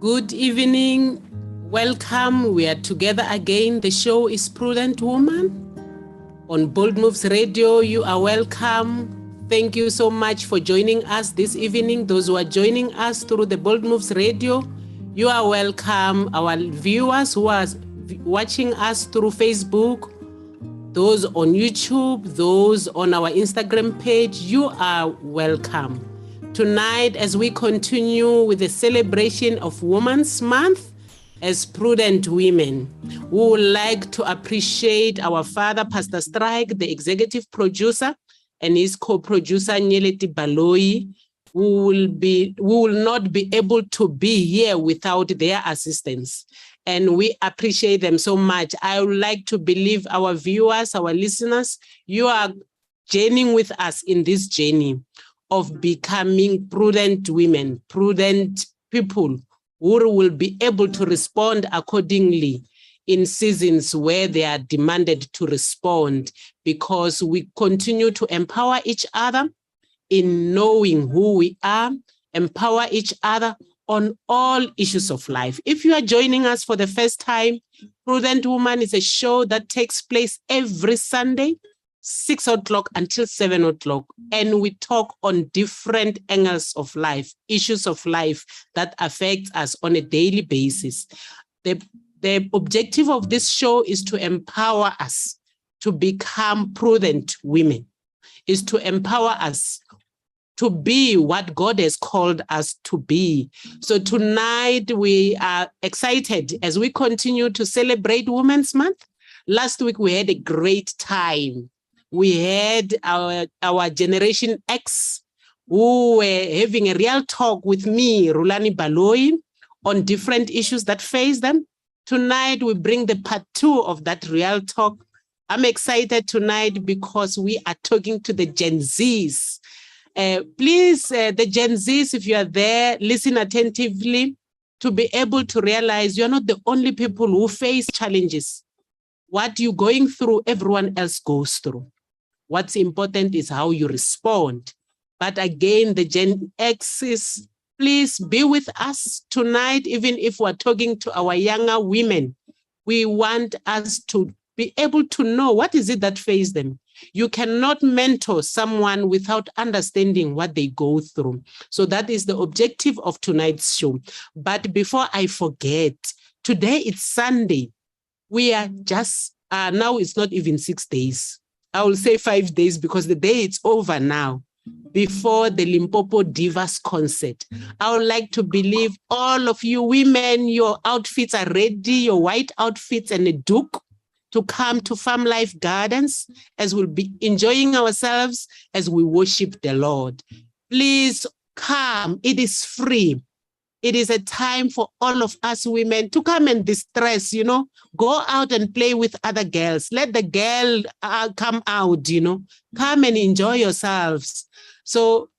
Good evening. Welcome. We are together again. The show is Prudent Woman. On Bold Moves Radio, you are welcome. Thank you so much for joining us this evening. Those who are joining us through the Bold Moves Radio, you are welcome. Our viewers who are watching us through Facebook, those on YouTube, those on our Instagram page, you are welcome. Tonight, as we continue with the celebration of Women's Month, as Prudent Women, we would like to appreciate our father, Pastor Strike, the executive producer, and his co-producer, Nyeleti Baloyi, who will not be able to be here without their assistance. And we appreciate them so much. I would like to believe our viewers, our listeners, you are journeying with us in this journey of becoming prudent women, prudent people who will be able to respond accordingly in seasons where they are demanded to respond, because we continue to empower each other in knowing who we are, empower each other on all issues of life. If you are joining us for the first time, Prudent Woman is a show that takes place every Sunday, 6 o'clock until 7 o'clock. And we talk on different angles of life, issues of life that affect us on a daily basis. The objective of this show is to empower us to become prudent women, is to empower us to be what God has called us to be. So tonight we are excited as we continue to celebrate Women's Month. Last week we had a great time. We had our Generation X who were having a real talk with me, Rhulani Baloyi, on different issues that face them. Tonight we bring the part 2 of that real talk. I'm excited tonight because we are talking to the Gen Zs. Please, the Gen Zs, if you are there, listen attentively to be able to realize you're not the only people who face challenges. What you're going through, everyone else goes through. What's important is how you respond. But again, the Gen X's, please be with us tonight, even if we're talking to our younger women. We want us to be able to know what is it that faces them. You cannot mentor someone without understanding what they go through. So that is the objective of tonight's show. But before I forget, today it's Sunday. We are just, now it's not even 6 days. I will say 5 days because the day it's over now, before the Limpopo Divas concert. I would like to believe all of you women, your outfits are ready, your white outfits and a duke, to come to Farm Life Gardens as we'll be enjoying ourselves as we worship the Lord. Please come. It is free. It is a time for all of us women to come and distress, go out and play with other girls. Let the girl come out, come and enjoy yourselves. So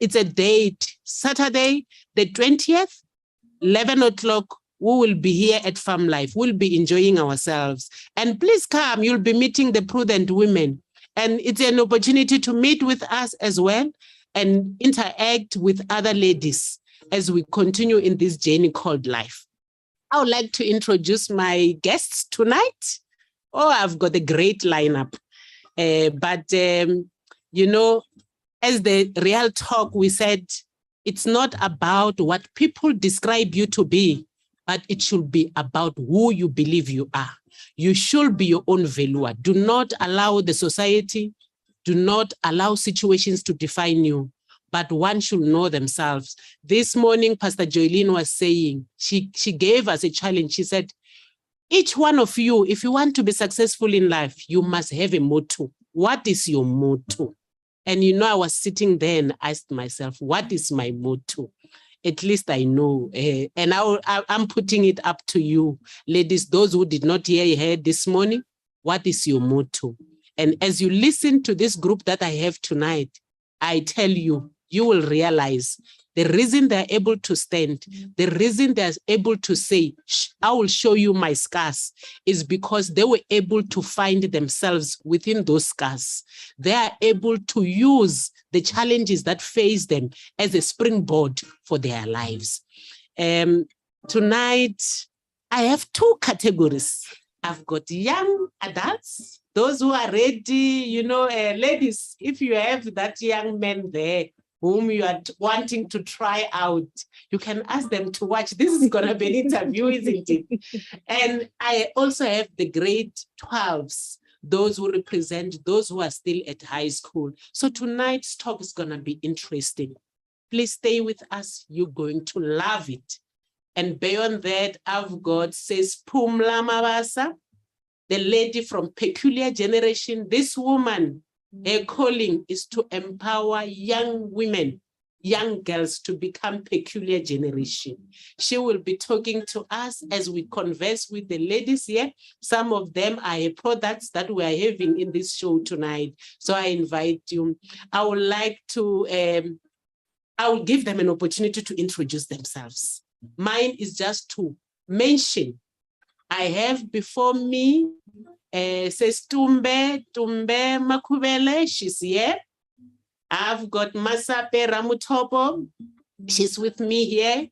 it's a date, Saturday, the 20th, 11 o'clock. We will be here at Farm Life. We'll be enjoying ourselves. And please come, you'll be meeting the prudent women. And it's an opportunity to meet with us as well and interact with other ladies as we continue in this journey called life. I would like to introduce my guests tonight. Oh, I've got a great lineup. But as the real talk, we said, it's not about what people describe you to be, but it should be about who you believe you are. You should be your own valuer. Do not allow the society, do not allow situations to define you, but one should know themselves. This morning, Pastor Joylene was saying, she gave us a challenge. She said, each one of you, if you want to be successful in life, you must have a motto. What is your motto? And I was sitting there and asked myself, what is my motto? At least I know. And I'm putting it up to you, ladies, those who did not hear her this morning, what is your motto? And as you listen to this group that I have tonight, I tell you, you will realize the reason they're able to stand, the reason they're able to say, I will show you my scars, is because they were able to find themselves within those scars. They are able to use the challenges that face them as a springboard for their lives. Tonight, I have two categories. I've got young adults, those who are ready, ladies, if you have that young man there whom you are wanting to try out, you can ask them to watch. This is going to be an interview, isn't it? And I also have the grade 12s, those who represent those who are still at high school. So tonight's talk is going to be interesting. Please stay with us. You're going to love it. And beyond that, I've got says Pumla Mabasa, the lady from Peculiar Generation. This woman, her calling is to empower young women, young girls to become Peculiar Generation. She will be talking to us as we converse with the ladies here. Some of them are products that we are having in this show tonight. So I invite you. I would like to, I will give them an opportunity to introduce themselves. Mine is just to mention. I have before me, says Tumbe Makubele, she's here. I've got Masape Ramutopo, she's with me here.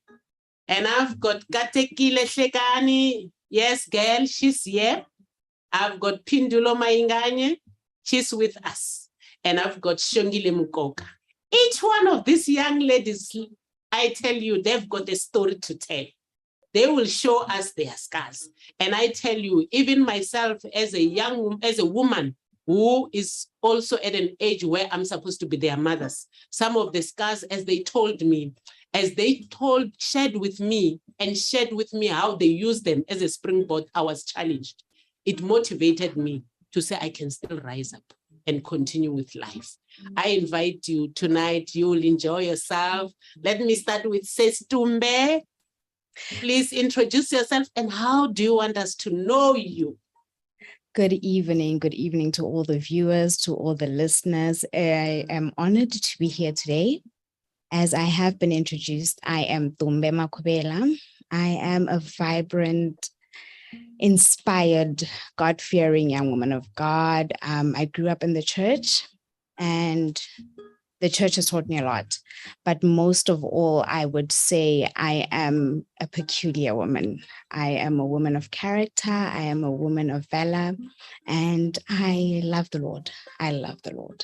And I've got Katekile Shekani, yes, girl, she's here. I've got Pindulo Mainganye, she's with us. And I've got Shongile Mukoka. Each one of these young ladies, I tell you, they've got a story to tell. They will show us their scars. And I tell you, even myself as a woman who is also at an age where I'm supposed to be their mothers, some of the scars, as they told me, shared with me how they use them as a springboard, I was challenged. It motivated me to say I can still rise up and continue with life. I invite you tonight, you will enjoy yourself. Let me start with Sestumbe. Please introduce yourself and how do you want us to know you? Good evening to all the viewers, to all the listeners. I am honored to be here today. As I have been introduced, I am Tumbe Makubela. I am a vibrant, inspired, God-fearing young woman of God. I grew up in the church and the church has taught me a lot, but most of all, I would say I am a peculiar woman. I am a woman of character. I am a woman of valor, and I love the Lord. I love the Lord.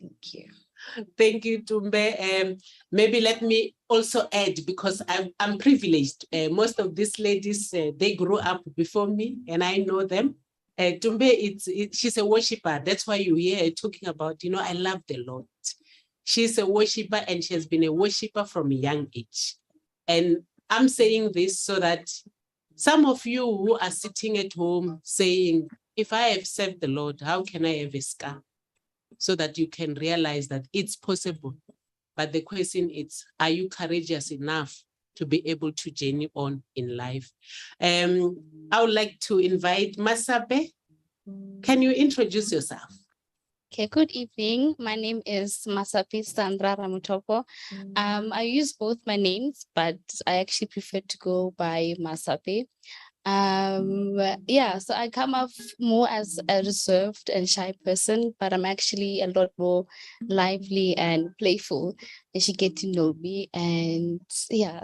Thank you. Thank you, Tumbe. Maybe let me also add, because I'm privileged. Most of these ladies, they grew up before me and I know them. Tumbe, she's a worshiper. That's why you hear her talking about, I love the Lord. She's a worshiper and she has been a worshiper from a young age. And I'm saying this so that some of you who are sitting at home saying, if I have served the Lord, how can I have a scar? So that you can realize that it's possible. But the question is, are you courageous enough to be able to journey on in life? I would like to invite Masape. Can you introduce yourself? Okay, good evening. My name is Masapi Sandra Ramutopo. I use both my names, but I actually prefer to go by Masapi. So I come off more as a reserved and shy person, but I'm actually a lot more lively and playful as you get to know me. And yeah.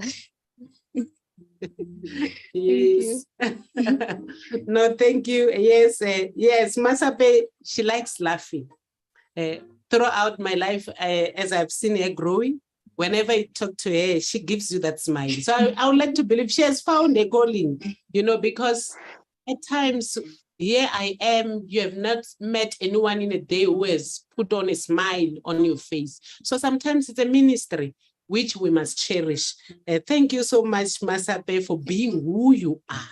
Yes. No, thank you. Yes, yes. Masape, she likes laughing. Throughout my life, as I've seen her growing, whenever I talk to her, she gives you that smile. So I would like to believe she has found a calling, because at times, here I am, you have not met anyone in a day who has put on a smile on your face. So sometimes it's a ministry which we must cherish. Thank you so much, Masape, for being who you are.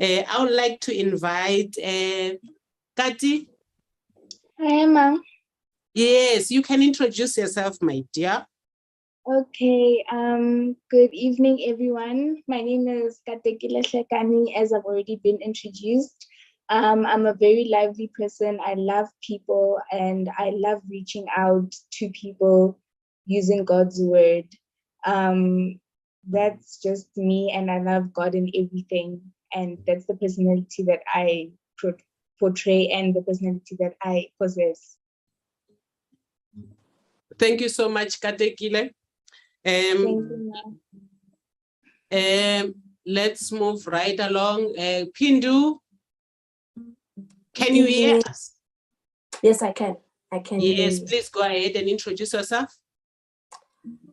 I would like to invite Kati. Hi, Mom. Yes, you can introduce yourself, my dear. Okay, good evening, everyone. My name is Katekile Shekani, as I've already been introduced. I'm a very lively person. I love people and I love reaching out to people using God's word. That's just me, and I love God in everything. And that's the personality that I portray and the personality that I possess. Thank you so much, Katekile. let's move right along. Pindu, can you hear us? Yes, I can. I can hear Yes, you. please go ahead and introduce yourself.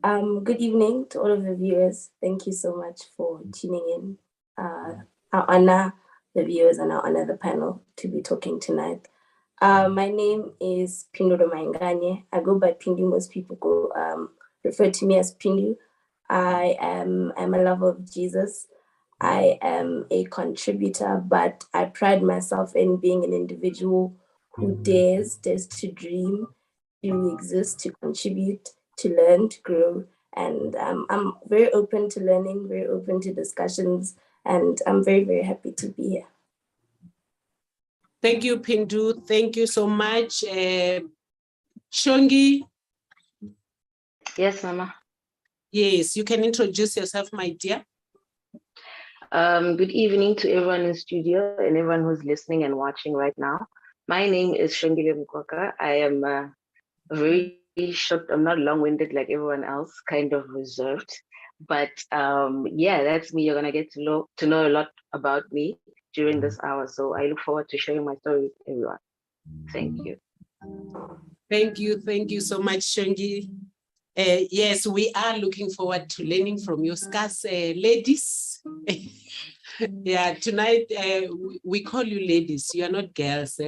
Good evening to all of the viewers. Thank you so much for tuning in. I honor the viewers and I honor the panel to be talking tonight. My name is Pindu Domainganye. I go by Pindu. Most people refer to me as Pindu. I'm a lover of Jesus. I am a contributor, but I pride myself in being an individual who dares to dream, to exist, to contribute, to learn, to grow. And I'm very open to learning, very open to discussions, and I'm very, very happy to be here. Thank you, Pindu. Thank you so much. Shongi? Yes, Mama. Yes, you can introduce yourself, my dear. Good evening to everyone in studio and everyone who's listening and watching right now. My name is Shongile Mkoka. I am very short, I'm not long-winded like everyone else, kind of reserved. But yeah, that's me. You're gonna get to know a lot about me during this hour. So I look forward to sharing my story with everyone. Thank you. Thank you so much, Shongi. Yes, we are looking forward to learning from you, scarce ladies. Yeah, tonight we call you ladies. You are not girls.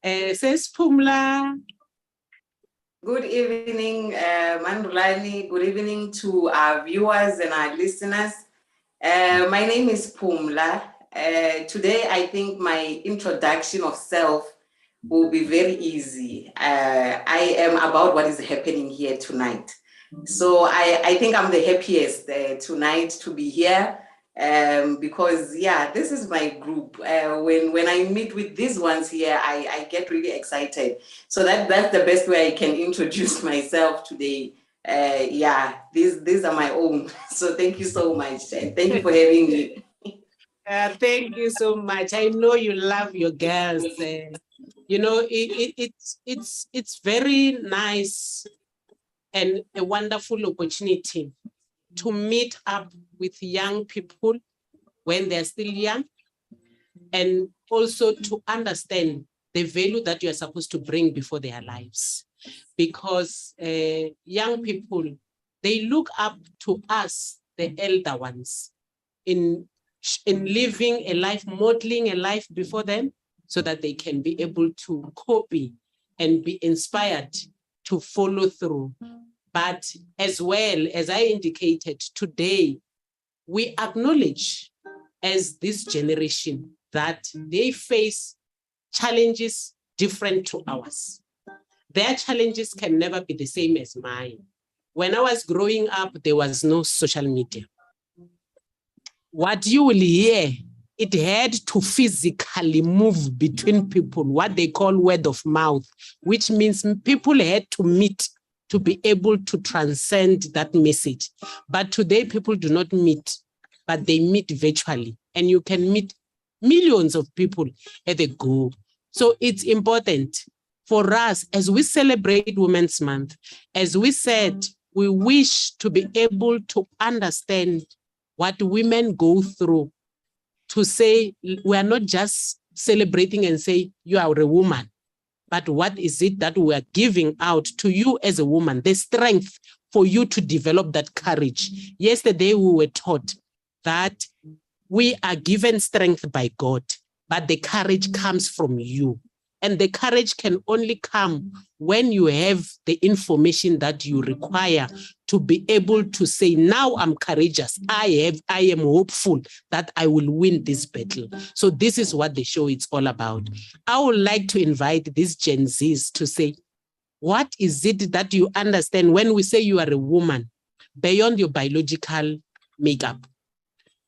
Says Pumla. Good evening, Rhulani. Good evening to our viewers and our listeners. My name is Pumla. Today, I think my introduction of self will be very easy. I am about what is happening here tonight. So I think I'm the happiest tonight to be here because, yeah, this is my group. When I meet with these ones here, I get really excited. So that's the best way I can introduce myself today. Yeah, these are my own. So thank you so much. Thank you for having me. Thank you so much. I know you love your girls. You know, it's very nice and a wonderful opportunity to meet up with young people when they're still young, and also to understand the value that you're supposed to bring before their lives. Because young people, they look up to us, the elder ones, in living a life, modeling a life before them, so that they can be able to copy and be inspired to follow through. But as well, as I indicated today, we acknowledge as this generation that they face challenges different to ours. Their challenges can never be the same as mine. When I was growing up, there was no social media. What you will hear, it had to physically move between people, what they call word of mouth, which means people had to meet to be able to transcend that message. But today, people do not meet, but they meet virtually. And you can meet millions of people at a go. So it's important for us, as we celebrate Women's Month, as we said, we wish to be able to understand what women go through, to say we are not just celebrating and say you are a woman, but what is it that we are giving out to you as a woman, the strength for you to develop that courage. Yesterday we were taught that we are given strength by God, but the courage comes from you. And the courage can only come when you have the information that you require to be able to say, now I'm courageous. I am hopeful that I will win this battle. So this is what the show is all about. I would like to invite these Gen Zs to say, what is it that you understand when we say you are a woman beyond your biological makeup?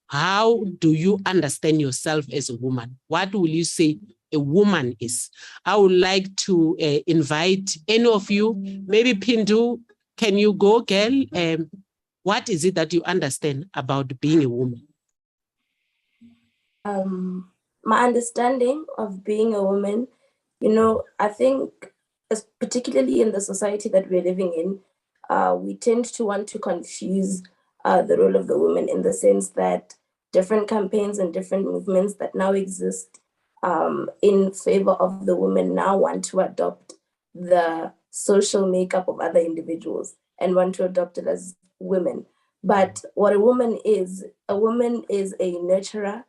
How do you understand yourself as a woman? What will you say a woman is? I would like to invite any of you, maybe Pindu, can you go, girl? What is it that you understand about being a woman? My understanding of being a woman, I think, particularly in the society that we're living in, we tend to want to confuse the role of the woman in the sense that different campaigns and different movements that now exist in favor of the women now want to adopt the social makeup of other individuals and want to adopt it as women. But what a woman is a nurturer,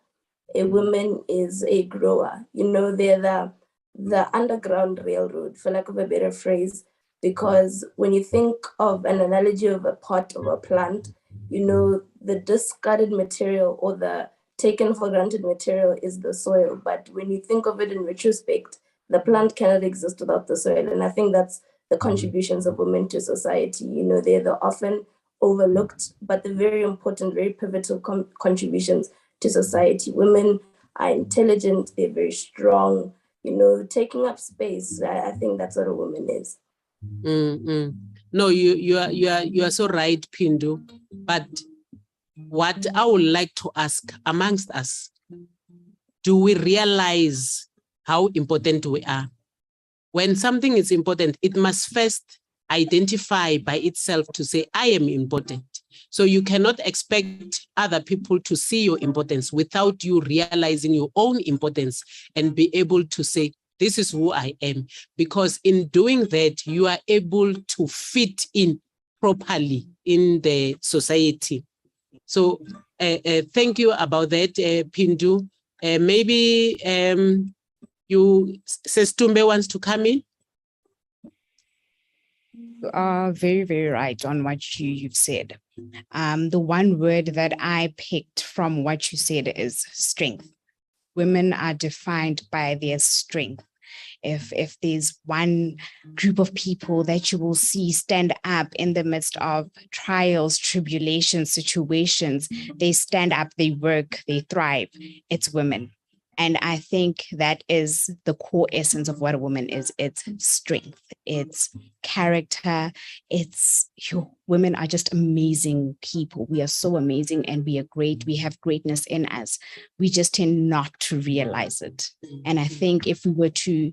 a woman is a grower. You know, they're the underground railroad, for lack of a better phrase, because when you think of an analogy of a pot or a plant, you know, the discarded material or the taken for granted material is the soil. But when you think of it in retrospect, the plant cannot exist without the soil. And I think that's the contributions of women to society. You know, they're the often overlooked, but the very important, very pivotal contributions to society. Women are intelligent, they're very strong, you know, taking up space. I think that's what a woman is. No, you are so right, Pindu. But what I would like to ask amongst us, do we realize how important we are? When something is important, it must first identify by itself to say, I am important. So you cannot expect other people to see your importance without you realizing your own importance and be able to say, this is who I am. Because in doing that, you are able to fit in properly in the society. So thank you about that, Pindu. Maybe Sestumbe wants to come in. You are very, very right on what you've said. The one word that I picked from what you said is strength. Women are defined by their strength. If there's one group of people that you will see stand up in the midst of trials, tribulations, situations, they stand up, they work, they thrive, it's women. And I think that is the core essence of what a woman is. It's strength, it's character, women are just amazing people. We are so amazing and we are great. We have greatness in us. We just tend not to realize it. And I think if we were to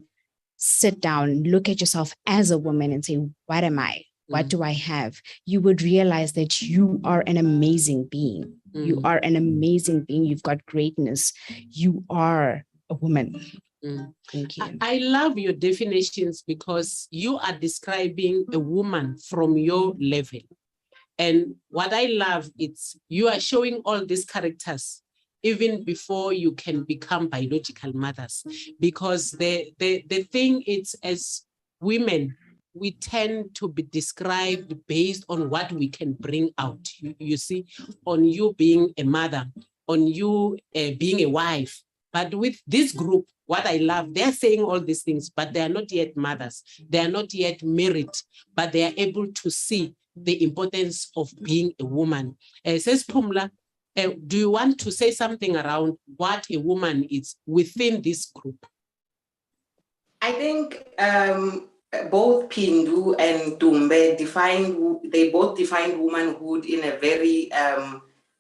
sit down, look at yourself as a woman and say, what am I? What do I have? You would realize that you are an amazing being. You are an amazing being. You've got greatness. You are a woman. Thank you. I love your definitions because you are describing a woman from your level. And what I love is you are showing all these characters even before you can become biological mothers. Because the thing is, as women, we tend to be described based on what we can bring out. You see, on you being a mother, on you being a wife. But with this group, what I love, they're saying all these things, but they are not yet mothers. They are not yet married, but they are able to see the importance of being a woman. Says Pumla, do you want to say something around what a woman is within this group? I think both Pindu and Tumbe both defined womanhood in a very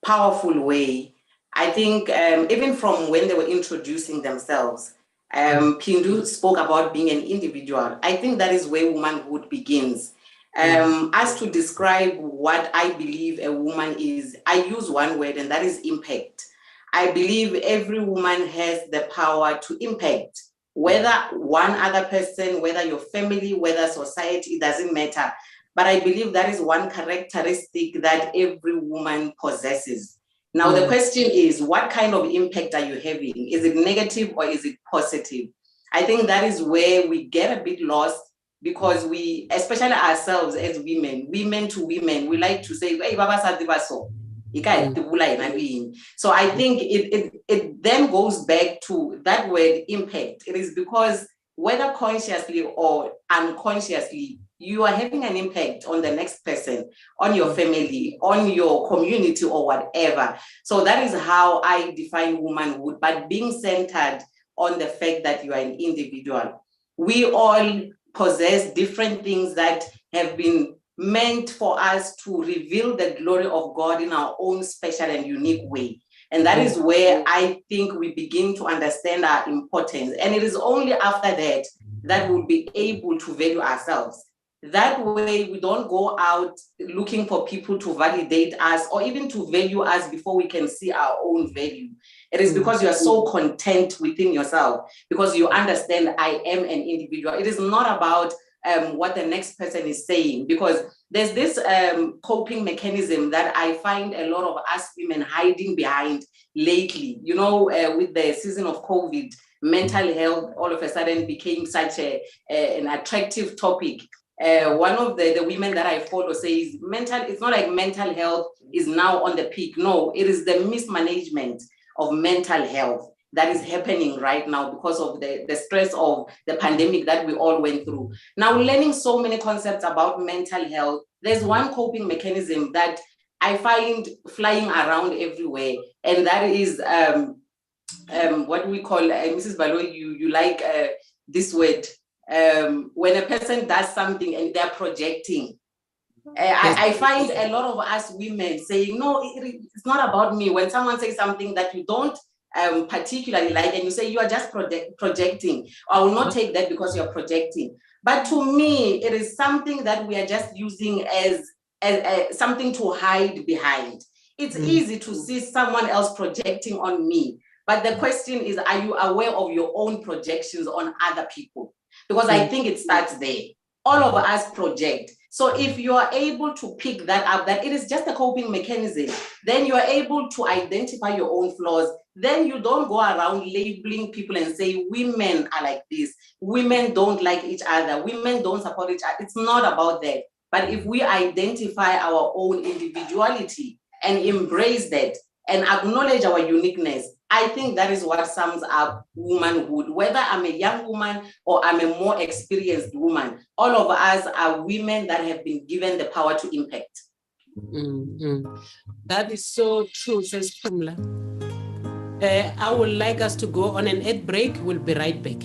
powerful way. I think even from when they were introducing themselves, Pindu spoke about being an individual. I think that is where womanhood begins. As to describe what I believe a woman is, I use one word, and that is impact. I believe every woman has the power to impact. Whether one other person, whether your family, whether society, it doesn't matter. But I believe that is one characteristic that every woman possesses. Now, the question is, what kind of impact are you having? Is it negative or is it positive? I think that is where we get a bit lost because we, especially ourselves as women to women, we like to say, hey, Baba Sadibaso. So I think it then goes back to that word impact. It is because whether consciously or unconsciously, you are having an impact on the next person, on your family, on your community or whatever. So that is how I define womanhood, but being centered on the fact that you are an individual. We all possess different things that have been meant for us to reveal the glory of God in our own special and unique way. And that is where I think we begin to understand our importance. And it is only after that that we'll be able to value ourselves. That way, we don't go out looking for people to validate us or even to value us before we can see our own value. It is because you are so content within yourself, because you understand I am an individual. It is not about what the next person is saying, because there's this coping mechanism that I find a lot of us women hiding behind lately. You know, with the season of COVID, mental health all of a sudden became such an attractive topic. One of the women that I follow says it's not like mental health is now on the peak. No, it is the mismanagement of mental health that is happening right now because of the stress of the pandemic that we all went through. Now, learning so many concepts about mental health, there's one coping mechanism that I find flying around everywhere, and that is what we call, Mrs. Baloyi, you like this word, when a person does something and they're projecting. I find a lot of us women saying, no, it's not about me. When someone says something that you don't particularly like, and you say, you are just projecting, I will not take that because you're projecting. But to me, it is something that we are just using as something to hide behind. It's easy to see someone else projecting on me. But the question is, are you aware of your own projections on other people? Because I think it starts there. All of us project. So if you are able to pick that up, that it is just a coping mechanism, then you are able to identify your own flaws. Then you don't go around labeling people and say, women are like this. Women don't like each other. Women don't support each other. It's not about that. But if we identify our own individuality and embrace that and acknowledge our uniqueness, I think that is what sums up womanhood. Whether I'm a young woman or I'm a more experienced woman, all of us are women that have been given the power to impact. That is so true, says Pumla. I would like us to go on an ad break. We'll be right back.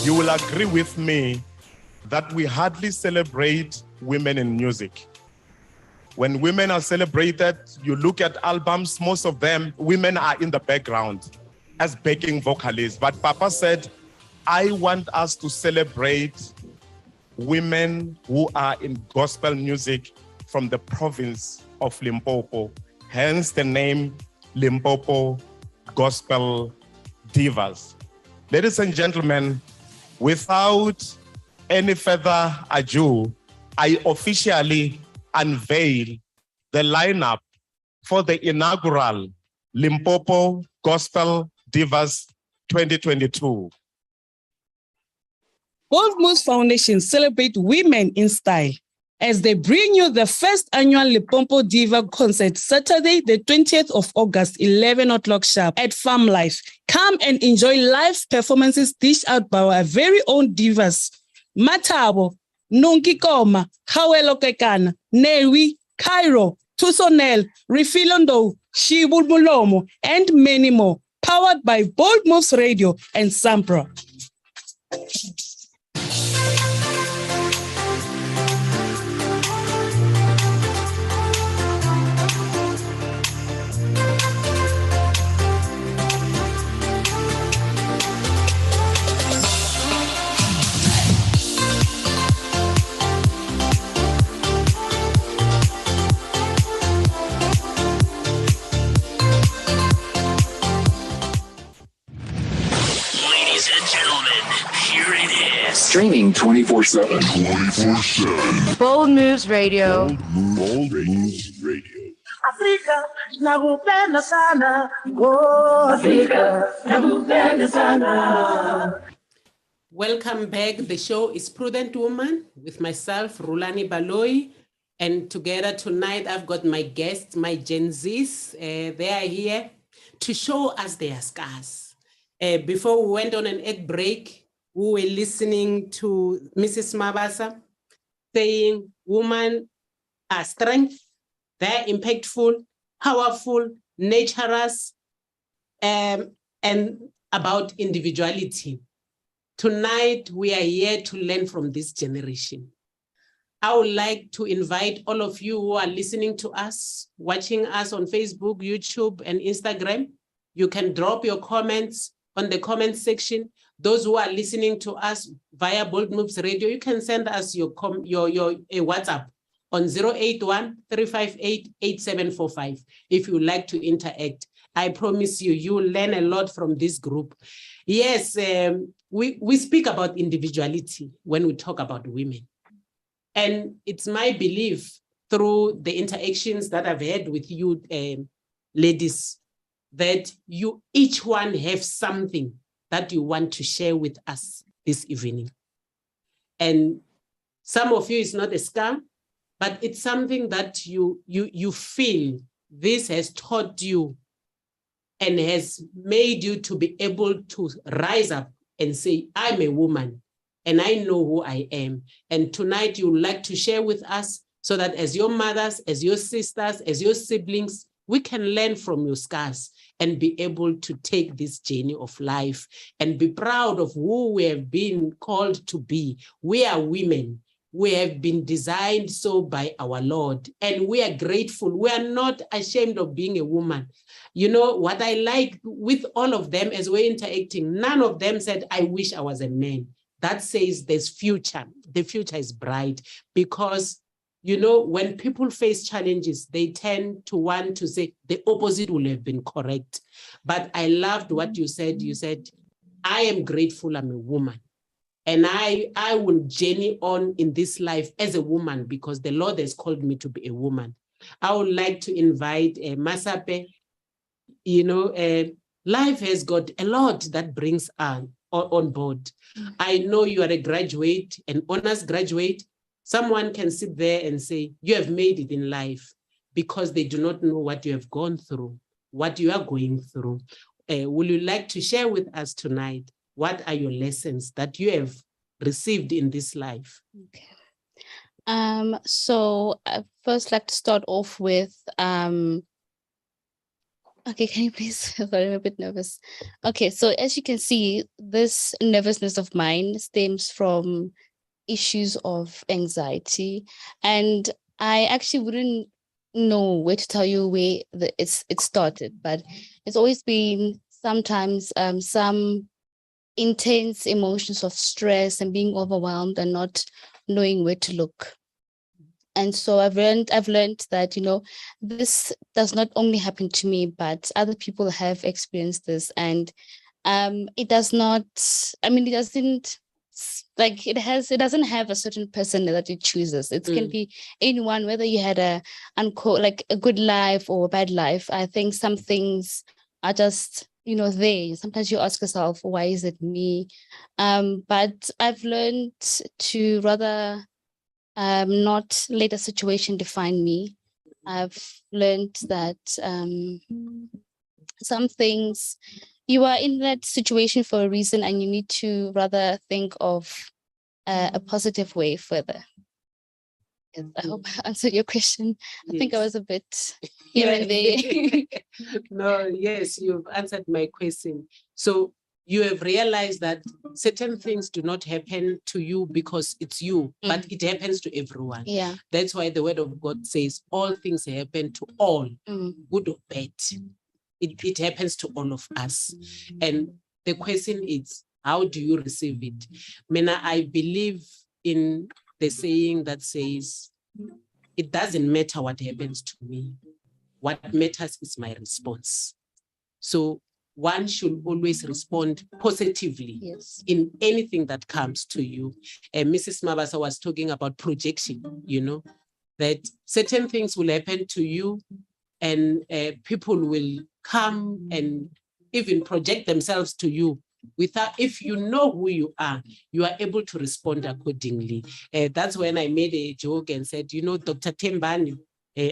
You will agree with me that we hardly celebrate women in music. When women are celebrated, you look at albums, most of them, women are in the background as backing vocalists. But Papa said, I want us to celebrate women who are in gospel music from the province of Limpopo, hence the name Limpopo Gospel Divas. Ladies and gentlemen, without any further ado, I officially unveil the lineup for the inaugural Limpopo Gospel Divas 2022. Bold Moves Foundation celebrate women in style as they bring you the first annual Limpopo Diva concert, Saturday, the 20th of August, 11 o'clock sharp at Farm Life. Come and enjoy live performances dished out by our very own divas. Matabo, Nunki Koma, Hawelo Kekana, Newi, Cairo, Tusonel, Refilondo, Shibul Mulomo, and many more. Powered by Bold Moves Radio and Sampra. Streaming 24/7. 24/7. Bold Moves Radio. Bold Moves Radio. Africa, nakupenda sana. Oh, Africa, nakupenda sana. Welcome back. The show is Prudent Woman with myself, Rhulani Baloyi. And together tonight, I've got my guests, my Gen Zs. They are here to show us their scars. Before we went on an ad break, we were listening to Mrs. Mabasa saying women are strength, they're impactful, powerful, naturous. And about individuality. Tonight, we are here to learn from this generation. I would like to invite all of you who are listening to us, watching us on Facebook, YouTube, and Instagram. You can drop your comments on the comment section. Those who are listening to us via Bold Moves Radio, you can send us your WhatsApp on 081-358-8745 if you would like to interact. I promise you, you will learn a lot from this group. Yes, we speak about individuality when we talk about women. And it's my belief through the interactions that I've had with you ladies, that you each one have something that you want to share with us this evening. And some of you, it's not a scam, but it's something that you feel this has taught you and has made you to be able to rise up and say, I'm a woman and I know who I am. And tonight you would like to share with us so that as your mothers, as your sisters, as your siblings, we can learn from your scars and be able to take this journey of life and be proud of who we have been called to be. We are women. We have been designed so by our Lord, and we are grateful. We are not ashamed of being a woman. You know, what I like with all of them as we're interacting, none of them said, I wish I was a man. That says there's future. The future is bright because, you know, when people face challenges, they tend to want to say the opposite will have been correct. But I loved what you said. You said, I am grateful I'm a woman. And I will journey on in this life as a woman because the Lord has called me to be a woman. I would like to invite Masape. You know, life has got a lot that brings on board. I know you are a graduate, an honors graduate. Someone can sit there and say, you have made it in life because they do not know what you have gone through, what you are going through. Will you like to share with us tonight? What are your lessons that you have received in this life? Okay. So I first like to start off with, okay, can you please, sorry, I'm a bit nervous. Okay, so as you can see, this nervousness of mine stems from issues of anxiety. And I actually wouldn't know where to tell you where it started, but it's always been sometimes some intense emotions of stress and being overwhelmed and not knowing where to look. And so I've learned that, you know, this does not only happen to me, but other people have experienced this. And it does not, I mean, it doesn't, like it doesn't have a certain person that it chooses. It can be anyone, whether you had a good life or a bad life. I think some things are just, you know, there. Sometimes you ask yourself, why is it me? But I've learned to rather not let a situation define me. I've learned that some things, you are in that situation for a reason and you need to rather think of a positive way further. I hope I answered your question. I think I was a bit here and there. No, yes, you've answered my question. So you have realized that certain things do not happen to you because it's you, but it happens to everyone. Yeah. That's why the word of God says all things happen to all, good or bad. It happens to all of us. And the question is, how do you receive it? Mena, I believe in the saying that says, it doesn't matter what happens to me. What matters is my response. So one should always respond positively in anything that comes to you. Mrs. Mabasa was talking about projection, you know, that certain things will happen to you and people will come and even project themselves to you. If you know who you are able to respond accordingly. That's when I made a joke and said, you know, Dr. Tembani,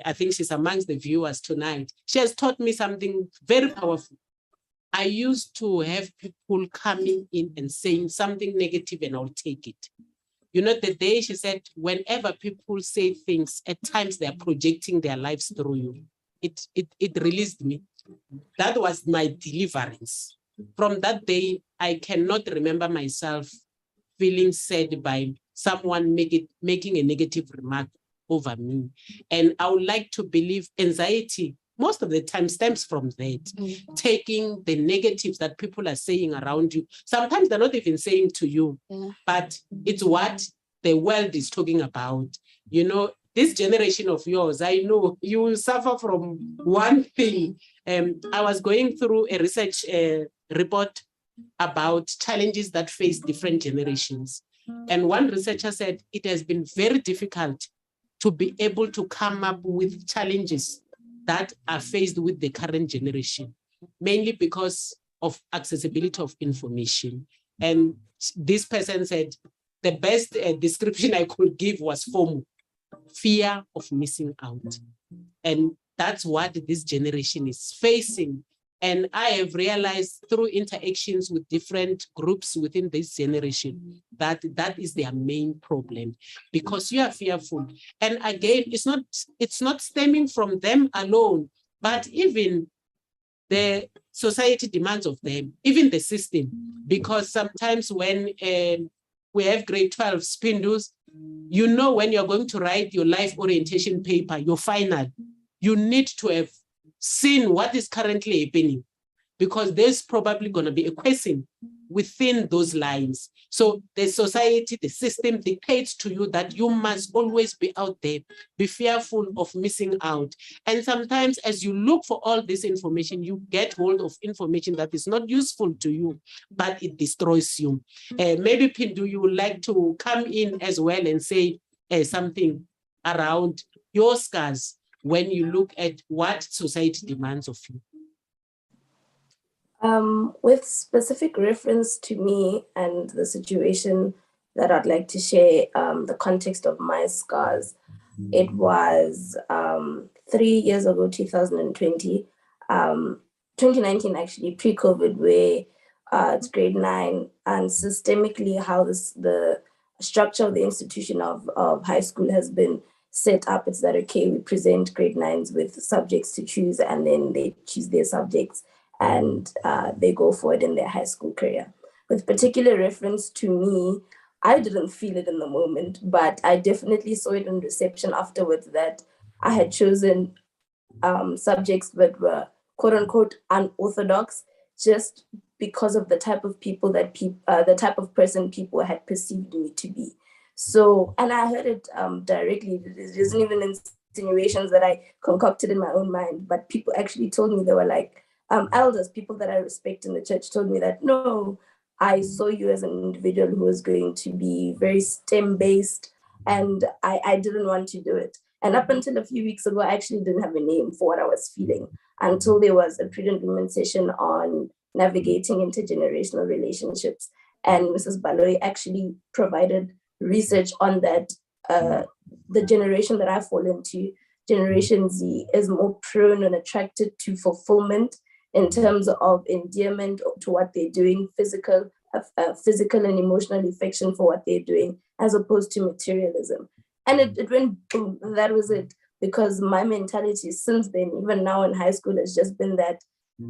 I think she's amongst the viewers tonight. She has taught me something very powerful. I used to have people coming in and saying something negative and I'll take it. You know, the day she said, whenever people say things, at times they are projecting their lives through you. It released me. That was my deliverance. from that day, I cannot remember myself feeling sad by someone making a negative remark over me. And I would like to believe anxiety most of the time stems from that, taking the negatives that people are saying around you. Sometimes they're not even saying to you, but it's what the world is talking about. You know, this generation of yours, I know you will suffer from one thing. I was going through a research report about challenges that face different generations. And one researcher said it has been very difficult to be able to come up with challenges that are faced with the current generation, mainly because of accessibility of information. And this person said, the best description I could give was FOMO, fear of missing out. And that's what this generation is facing. And I have realized through interactions with different groups within this generation that that is their main problem, because you are fearful. And again, it's not stemming from them alone, but even the society demands of them, even the system, because sometimes when we have grade 12 spindles, you know, when you're going to write your life orientation paper, your final, you need to have seen what is currently happening, because there's probably going to be a question within those lines. So the society, the system dictates to you that you must always be out there, be fearful of missing out. And sometimes as you look for all this information, you get hold of information that is not useful to you, but it destroys you. Maybe Pindu, you would like to come in as well and say something around your scars when you look at what society demands of you. With specific reference to me and the situation that I'd like to share, the context of my scars, it was 3 years ago, 2020, 2019 actually, pre-COVID, where it's grade 9, and systemically how the structure of the institution of high school has been set up. It's that, okay, we present grade 9s with subjects to choose, and then they choose their subjects and they go forward in their high school career. With particular reference to me, I didn't feel it in the moment, but I definitely saw it in reception afterwards that I had chosen subjects that were quote unquote unorthodox, just because of the type of people that the type of person people had perceived me to be. So, and I heard it directly. It isn't even insinuations that I concocted in my own mind, but people actually told me, they were like, elders, people that I respect in the church, told me that, no, I saw you as an individual who was going to be very STEM based, and I didn't want to do it. And up until a few weeks ago, I actually didn't have a name for what I was feeling, until there was a Prudent Women session on navigating intergenerational relationships. And Mrs. Baloyi actually provided research on that. The generation that I fall into, Generation Z, is more prone and attracted to fulfillment in terms of endearment to what they're doing, physical and emotional affection for what they're doing, as opposed to materialism. And it went boom, that was it. Because my mentality since then, even now in high school, has just been that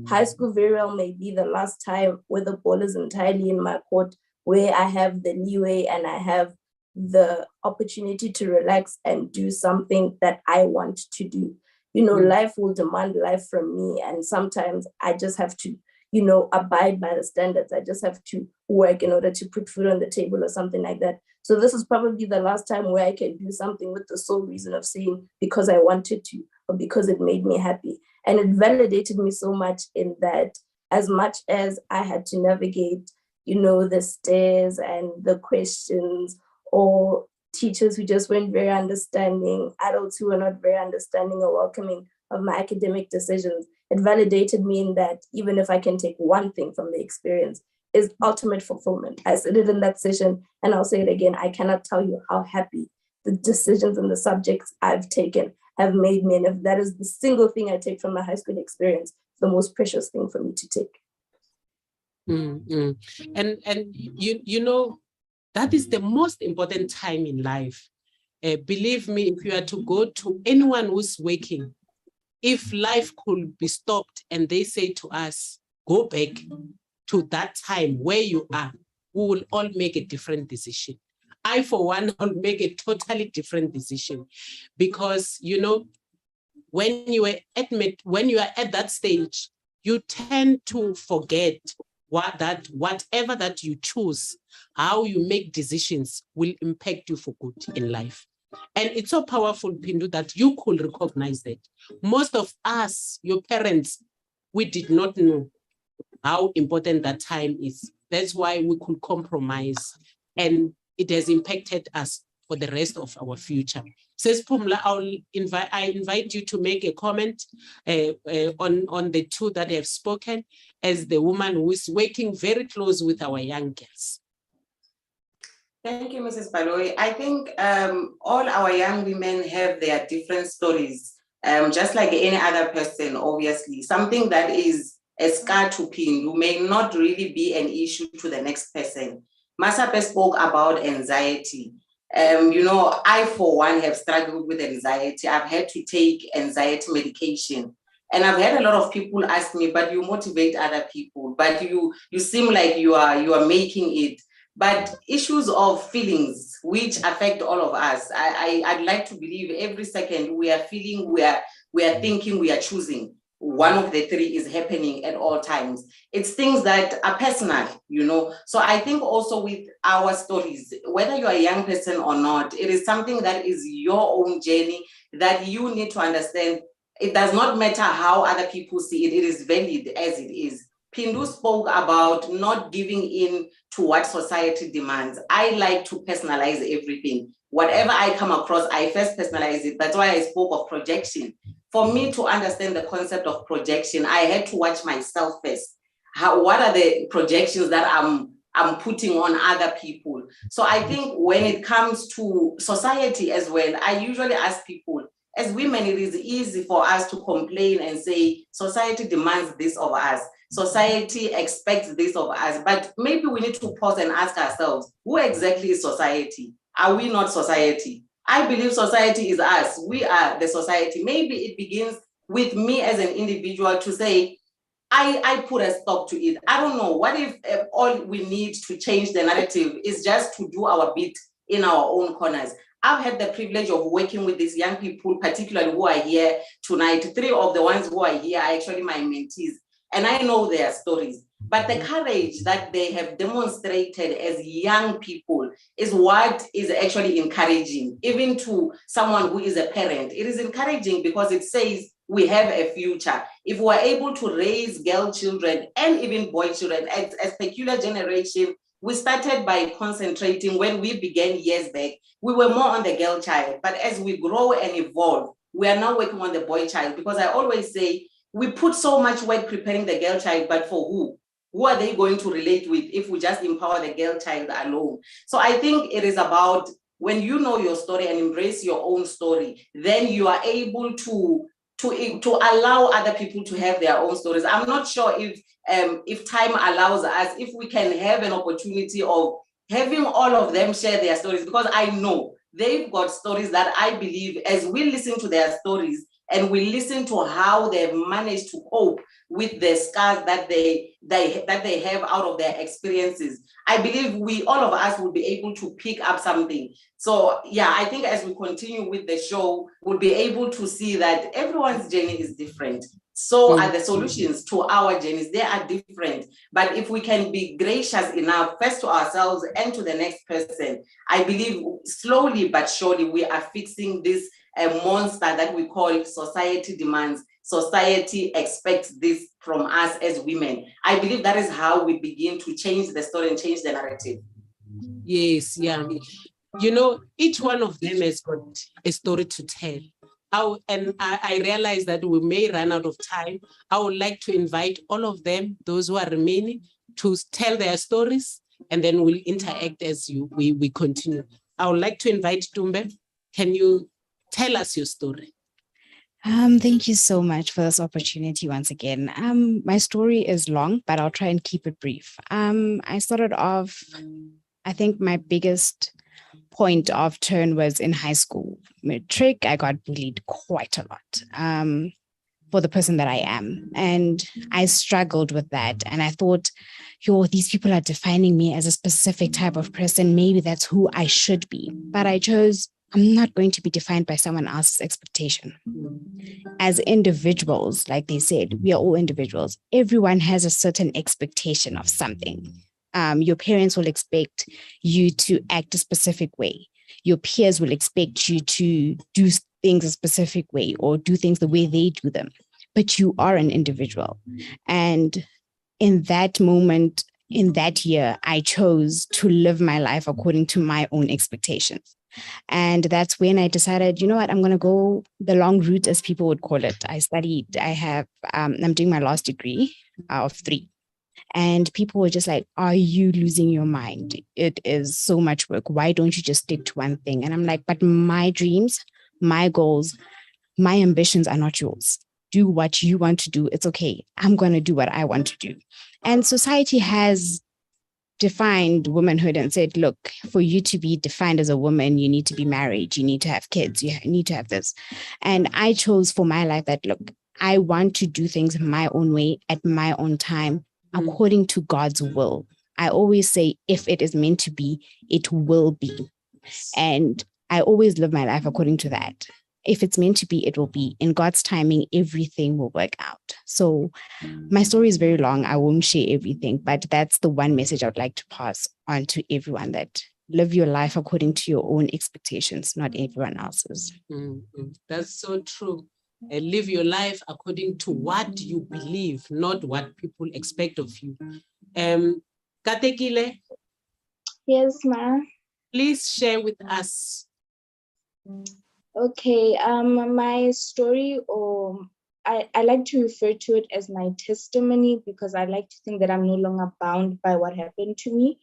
high school very well may be the last time where the ball is entirely in my court, where I have the leeway and I have the opportunity to relax and do something that I want to do. You know, life will demand life from me. And sometimes I just have to, you know, abide by the standards. I just have to work in order to put food on the table or something like that. So this is probably the last time where I can do something with the sole reason of saying because I wanted to or because it made me happy. And it validated me so much in that, as much as I had to navigate, you know, the stares and the questions, or teachers who just weren't very understanding, adults who were not very understanding or welcoming of my academic decisions, it validated me in that even if I can take one thing from the experience, is ultimate fulfillment. I said it in that session, and I'll say it again. I cannot tell you how happy the decisions and the subjects I've taken have made me. And if that is the single thing I take from my high school experience, the most precious thing for me to take. And you know, that is the most important time in life. Believe me, if you are to go to anyone who's working, if life could be stopped and they say to us, go back, to that time where you are, we will all make a different decision. I, for one, will make a totally different decision because, you know, when you are at that stage, you tend to forget whatever that you choose, how you make decisions will impact you for good in life. And it's so powerful, Pindu, that you could recognize that. Most of us, your parents, we did not know how important that time is. That's why we could compromise, and it has impacted us for the rest of our future. Says Pumla, I invite you to make a comment on the two that have spoken as the woman who is working very close with our young girls. Thank you, Mrs. Baloyi. I think all our young women have their different stories, just like any other person, obviously. Something that is a scar to Pindu may not really be an issue to the next person. Masape spoke about anxiety. You know, I, for one, have struggled with anxiety. I've had to take anxiety medication. And I've had a lot of people ask me, but you motivate other people, but you seem like you are making it. But issues of feelings, which affect all of us, I'd like to believe every second we are feeling, we are thinking, we are choosing. One of the three is happening at all times. It's things that are personal, you know. So I think also with our stories, whether you're a young person or not, it is something that is your own journey that you need to understand. It does not matter how other people see it. It is valid as it is. Pindu spoke about not giving in to what society demands. I like to personalize everything. Whatever I come across, I first personalize it. That's why I spoke of projection. For me to understand the concept of projection, I had to watch myself first. What are the projections that I'm putting on other people? So I think when it comes to society as well, I usually ask people, as women, it is easy for us to complain and say, society demands this of us. Society expects this of us, but maybe we need to pause and ask ourselves, who exactly is society? Are we not society? I believe society is us. We are the society. Maybe it begins with me as an individual to say, I put a stop to it. I don't know. What if all we need to change the narrative is just to do our bit in our own corners? I've had the privilege of working with these young people, particularly who are here tonight. 3 of the ones who are here are actually my mentees, and I know their stories. But the courage that they have demonstrated as young people is what is actually encouraging, even to someone who is a parent. It is encouraging because it says we have a future. If we're able to raise girl children and even boy children, as a peculiar generation, we started by concentrating when we began years back. We were more on the girl child, but as we grow and evolve, we are now working on the boy child, because I always say we put so much work preparing the girl child, but for who? Who are they going to relate with if we just empower the girl child alone? So I think it is about when you know your story and embrace your own story, then you are able to allow other people to have their own stories. I'm not sure if time allows us, if we can have an opportunity of having all of them share their stories, because I know they've got stories that I believe, as we listen to their stories and we listen to how they've managed to cope with the scars that they have out of their experiences, I believe all of us will be able to pick up something. So yeah, I think as we continue with the show, we'll be able to see that everyone's journey is different. So are the solutions to our journeys. They are different. But if we can be gracious enough, first to ourselves and to the next person, I believe slowly but surely we are fixing this monster that we call society demands. Society expects this from us as women. I believe that is how we begin to change the story and change the narrative. Yes, yeah. You know, each one of them has got a story to tell. And I realize that we may run out of time. I would like to invite all of them, those who are remaining, to tell their stories, and then we'll interact as we continue. I would like to invite Tumbe. Can you tell us your story? Thank you so much for this opportunity once again. My story is long, but I'll try and keep it brief. I started off, I think my biggest point of turn was in high school. Matric, I got bullied quite a lot. for the person that I am. And I struggled with that. And I thought, these people are defining me as a specific type of person. Maybe that's who I should be. But I chose, I'm not going to be defined by someone else's expectation. As individuals, like they said, we are all individuals. Everyone has a certain expectation of something. Your parents will expect you to act a specific way. Your peers will expect you to do things a specific way or do things the way they do them. But you are an individual. And in that moment, in that year, I chose to live my life according to my own expectations. And that's when I decided, you know what, I'm going to go the long route, as people would call it. I'm doing my last degree of 3. And people were just like, are you losing your mind? It is so much work. Why don't you just stick to one thing? And I'm like, but my dreams, my goals, my ambitions are not yours. Do what you want to do. It's okay. I'm going to do what I want to do. And society has defined womanhood and said, look, for you to be defined as a woman, you need to be married, you need to have kids, you need to have this. And I chose for my life that, look, I want to do things my own way at my own time, according to God's will. I always say, if it is meant to be, it will be. And I always live my life according to that. If it's meant to be, it will be. In God's timing, everything will work out. So my story is very long. I won't share everything, but that's the one message I would like to pass on to everyone, that live your life according to your own expectations, not everyone else's. That's so true. Live your life according to what you believe, not what people expect of you. Katekile? Yes, ma'am. Please share with us. Okay, my story, or I like to refer to it as my testimony, because I like to think that I'm no longer bound by what happened to me.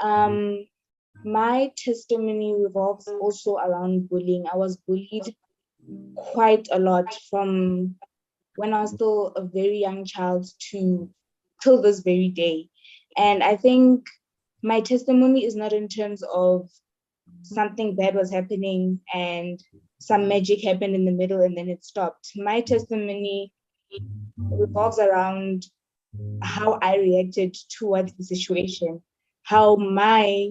My testimony revolves also around bullying. I was bullied quite a lot from when I was still a very young child till this very day. And I think my testimony is not in terms of something bad was happening and some magic happened in the middle and then it stopped. My testimony revolves around how I reacted towards the situation, how my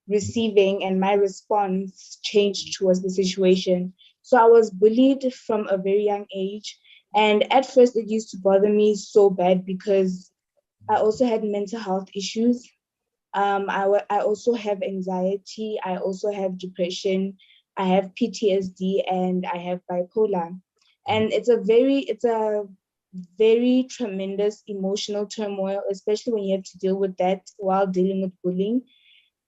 receiving and my response changed towards the situation. So I was bullied from a very young age. And at first it used to bother me so bad because I also had mental health issues. I also have anxiety. I also have depression. I have PTSD and I have bipolar. And it's a very tremendous emotional turmoil, especially when you have to deal with that while dealing with bullying.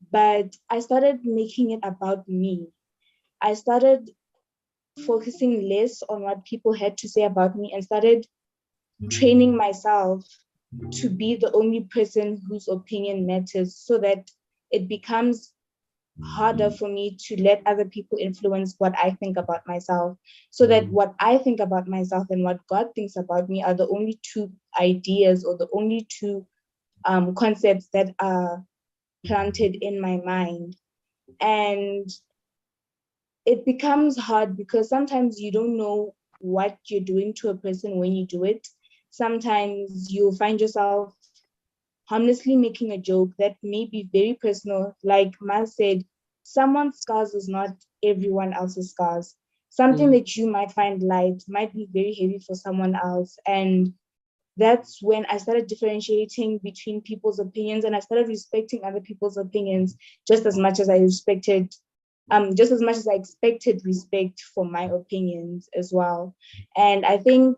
But I started making it about me. I started focusing less on what people had to say about me and started training myself to be the only person whose opinion matters, so that it becomes harder for me to let other people influence what I think about myself, so that what I think about myself and what God thinks about me are the only two ideas or the only two concepts that are planted in my mind. And it becomes hard because sometimes you don't know what you're doing to a person when you do it. Sometimes you'll find yourself harmlessly making a joke that may be very personal. Like Ma said, someone's scars is not everyone else's scars. Something that you might find light might be very heavy for someone else. And that's when I started differentiating between people's opinions, and I started respecting other people's opinions just as much as I expected respect for my opinions as well. And I think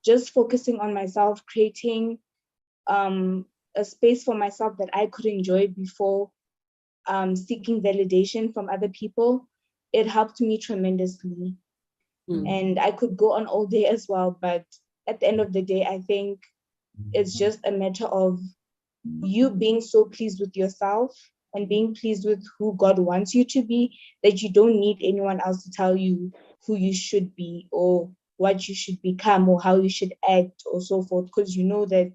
just focusing on myself, creating a space for myself that I could enjoy before seeking validation from other people, it helped me tremendously. And I could go on all day as well, but at the end of the day, I think it's just a matter of you being so pleased with yourself and being pleased with who God wants you to be, that you don't need anyone else to tell you who you should be or what you should become or how you should act or so forth, because you know that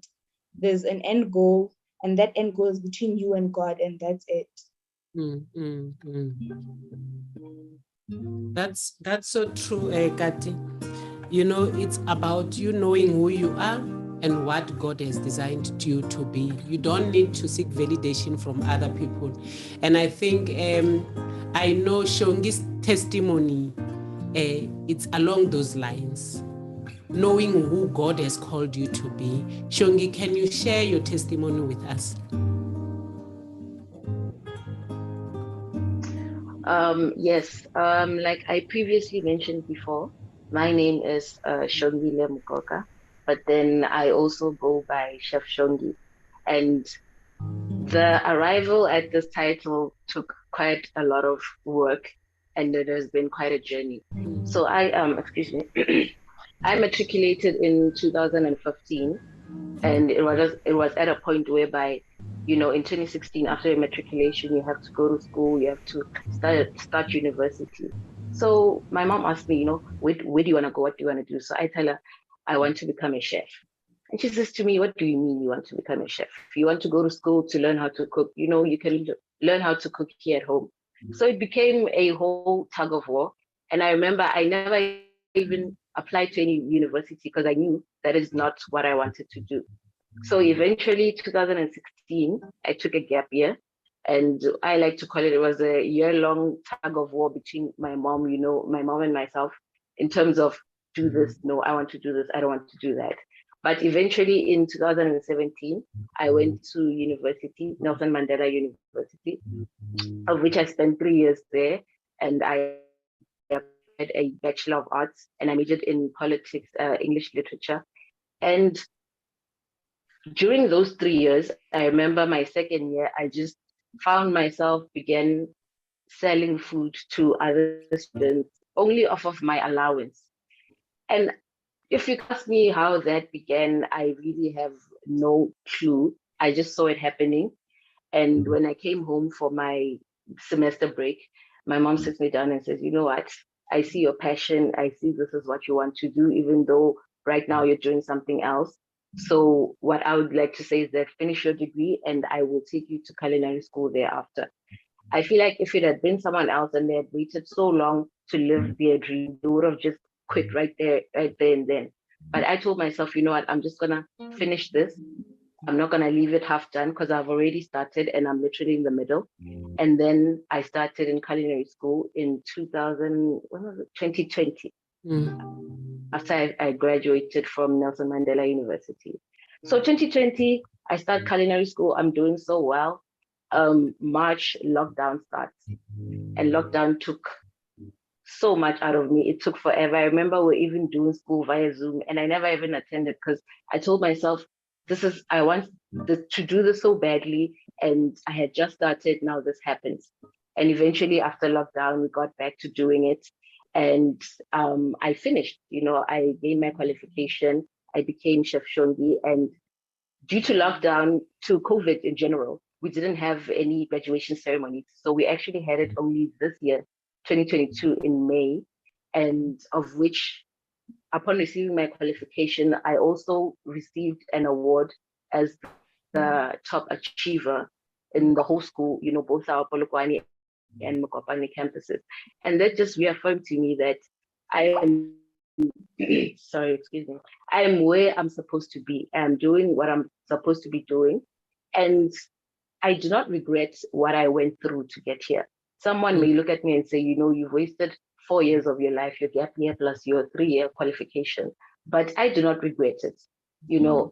there's an end goal, and that end goal is between you and God, and that's it. That's so true, Kati. You know, it's about you knowing who you are and what God has designed you to be. You don't need to seek validation from other people. And I think I know Shongi's testimony, it's along those lines. Knowing who God has called you to be. Shongi, can you share your testimony with us? Yes, like I previously mentioned before, my name is Shongile Mukoka, but then I also go by Chef Shongi. And the arrival at this title took quite a lot of work, and it has been quite a journey. So excuse me, I matriculated in 2015, and it was at a point whereby, in 2016, after your matriculation, you have to go to school, you have to start university. So my mom asked me, where do you want to go? What do you want to do? So I tell her, I want to become a chef. And she says to me, what do you mean you want to become a chef? You want to go to school to learn how to cook. You can learn how to cook here at home. So it became a whole tug of war. And I remember I never even applied to any university because I knew that is not what I wanted to do. So eventually, 2016, I took a gap year. And I like to call it was a year-long tug of war between my mom, my mom and myself, in terms of do this, no, I want to do this, I don't want to do that. But eventually in 2017, I went to university, Nelson Mandela University, of which I spent 3 years there. And I had a Bachelor of Arts, and I majored in politics, English literature. And during those 3 years, I remember my second year, I just found myself began selling food to other students only off of my allowance. And if you ask me how that began, I really have no clue. I just saw it happening. And when I came home for my semester break, my mom sits me down and says, you know what? I see your passion. I see this is what you want to do, even though right now you're doing something else. So what I would like to say is that finish your degree and I will take you to culinary school thereafter. I feel like if it had been someone else and they had waited so long to live their dream, they would have just quit right there and then. But I told myself, you know what, I'm just gonna finish this. I'm not gonna leave it half done because I've already started and I'm literally in the middle. And then I started in culinary school in 2020. After I graduated from Nelson Mandela University. So 2020, I start culinary school. I'm doing so well. March, lockdown starts. And lockdown took so much out of me. It took forever. I remember we're even doing school via Zoom and I never even attended because I told myself, I want to do this so badly. And I had just started, now this happens. And eventually after lockdown, we got back to doing it. And I finished, I gained my qualification. I became Chef Shongi. And due to lockdown, to COVID in general, we didn't have any graduation ceremonies. So we actually had it only this year, 2022 in May, and of which, upon receiving my qualification, I also received an award as the top achiever in the whole school, both our Polokwane and Mokopane campuses. And that just reaffirmed to me that I am, sorry, excuse me, I am where I'm supposed to be. I'm doing what I'm supposed to be doing. And I do not regret what I went through to get here. Someone may look at me and say, you've wasted 4 years of your life, your gap year plus your 3-year qualification. But I do not regret it.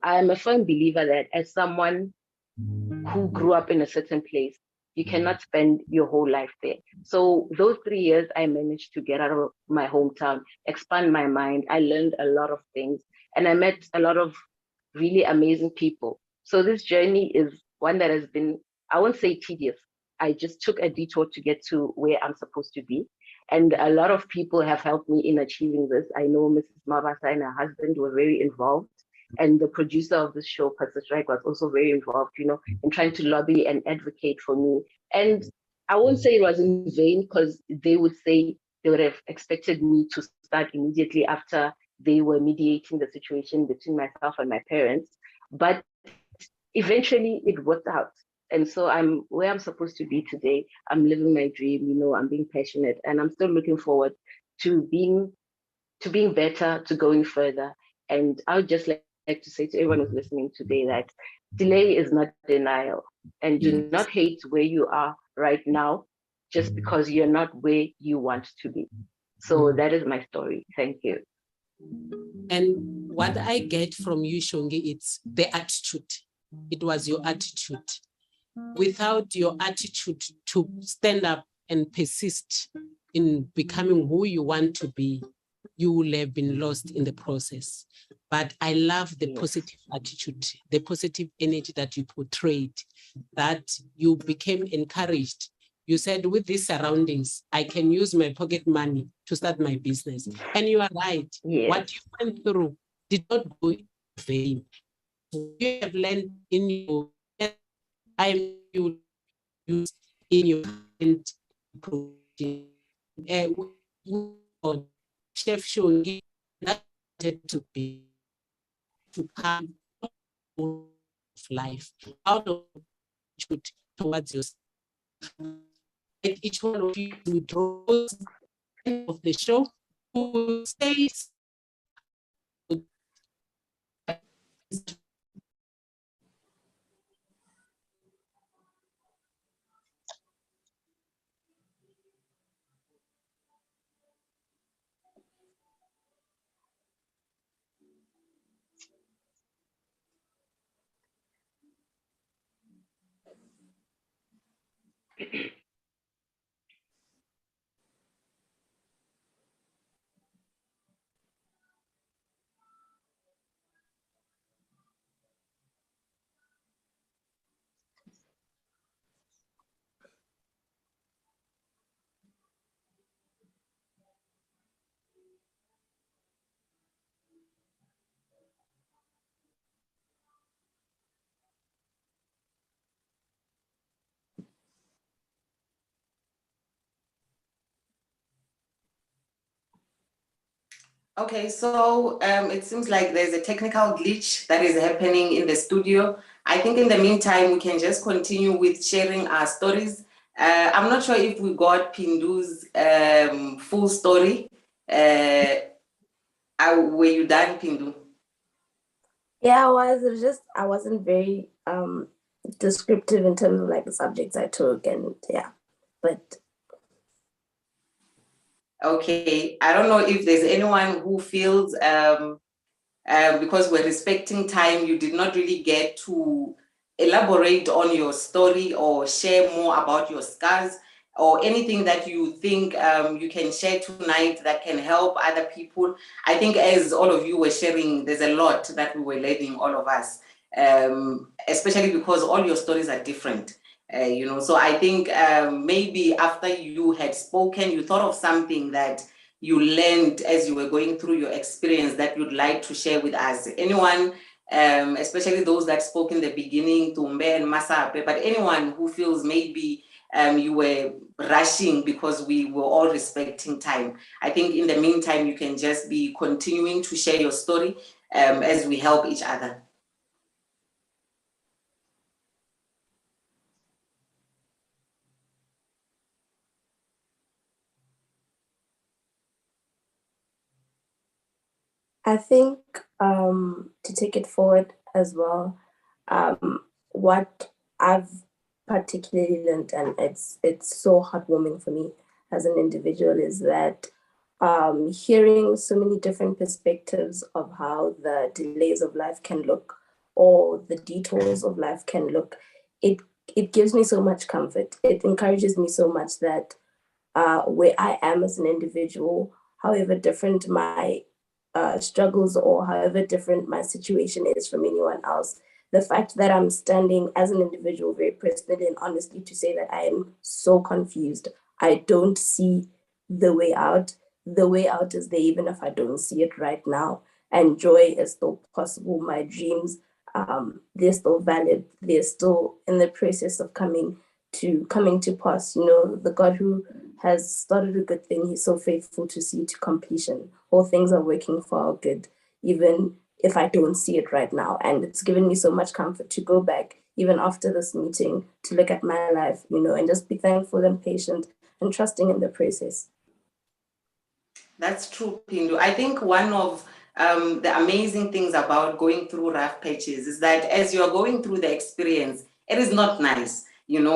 I'm a firm believer that as someone who grew up in a certain place, you cannot spend your whole life there. So those 3 years, I managed to get out of my hometown, expand my mind. I learned a lot of things and I met a lot of really amazing people. So this journey is one that has been, I won't say tedious. I just took a detour to get to where I'm supposed to be. And a lot of people have helped me in achieving this. I know Mrs. Mabasa and her husband were very involved. And the producer of this show, Pastor Strike, was also very involved, in trying to lobby and advocate for me. And I won't say it was in vain because they would say they would have expected me to start immediately after they were mediating the situation between myself and my parents. But eventually it worked out. And so I'm where I'm supposed to be today. I'm living my dream, I'm being passionate, and I'm still looking forward to being to being better, to going further. And I would just like to say to everyone who's listening today that delay is not denial, and do not hate where you are right now just because you're not where you want to be. So that is my story. Thank you. And what I get from you, Shongi, it's the attitude. It was your attitude. Without your attitude to stand up and persist in becoming who you want to be, you will have been lost in the process. But I love the positive attitude, the positive energy that you portrayed, that you became encouraged. You said, with these surroundings, I can use my pocket money to start my business. And you are right. Yes. What you went through did not go in vain. You have learned in your time, you use in your current project. Chef Shongi, that to be to come of life out of towards yourself. And each one of you withdraws of the show who says Okay, so it seems like there's a technical glitch that is happening in the studio. I think in the meantime, we can just continue with sharing our stories. I'm not sure if we got Pindu's full story. Were you done, Pindu? Yeah, I was. It was just I wasn't very descriptive in terms of like the subjects I took, and yeah, but okay. I don't know if there's anyone who feels because we're respecting time, you did not really get to elaborate on your story or share more about your scars or anything that you think you can share tonight that can help other people. I think as all of you were sharing, there's a lot that we were learning, all of us, especially because all your stories are different. So I think maybe after you had spoken, you thought of something that you learned as you were going through your experience that you'd like to share with us. Anyone, especially those that spoke in the beginning, Tumbe and Masape, but anyone who feels maybe you were rushing because we were all respecting time. I think in the meantime, you can just be continuing to share your story as we help each other. I think to take it forward as well, what I've particularly learned, and it's so heartwarming for me as an individual, is that hearing so many different perspectives of how the delays of life can look or the detours of life can look, it gives me so much comfort. It encourages me so much that where I am as an individual, however different my struggles or however different my situation is from anyone else, the fact that I'm standing as an individual very personally and honestly to say that I am so confused, I don't see the way out. The way out is there even if I don't see it right now. And joy is still possible. My dreams, they're still valid. They're still in the process of coming to pass. The God who has started a good thing, he's so faithful to see it to completion. All things are working for our good, even if I don't see it right now. And it's given me so much comfort to go back, even after this meeting, to look at my life, and just be thankful and patient and trusting in the process. That's true, Pindu. I think one of the amazing things about going through rough patches is that as you are going through the experience, it is not nice, and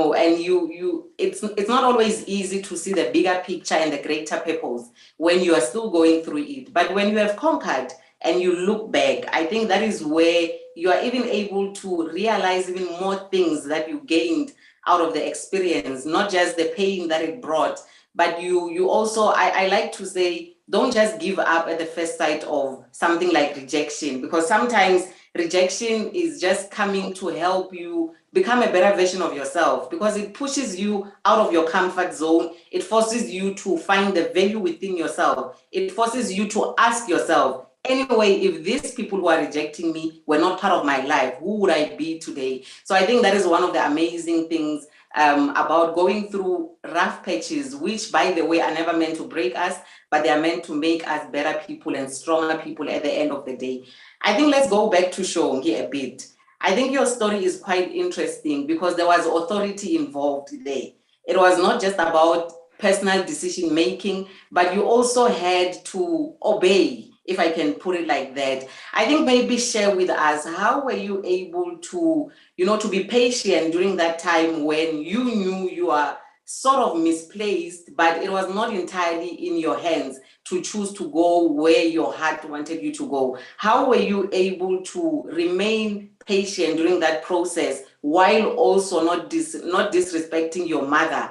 it's not always easy to see the bigger picture and the greater purpose when you are still going through it. But when you have conquered and you look back, I think that is where you are even able to realize even more things that you gained out of the experience, not just the pain that it brought, but you also, I like to say, don't just give up at the first sight of something like rejection, because sometimes rejection is just coming to help you become a better version of yourself, because it pushes you out of your comfort zone. It forces you to find the value within yourself. It forces you to ask yourself, anyway, if these people who are rejecting me were not part of my life, who would I be today? So I think that is one of the amazing things about going through rough patches, which, by the way, are never meant to break us, but they are meant to make us better people and stronger people at the end of the day. I think let's go back to Shongi a bit. I think your story is quite interesting because there was authority involved there. It was not just about personal decision making, but you also had to obey, if I can put it like that. I think maybe share with us, how were you able to, to be patient during that time when you knew you are sort of misplaced, but it was not entirely in your hands to choose to go where your heart wanted you to go? How were you able to remain patient during that process while also not disrespecting your mother?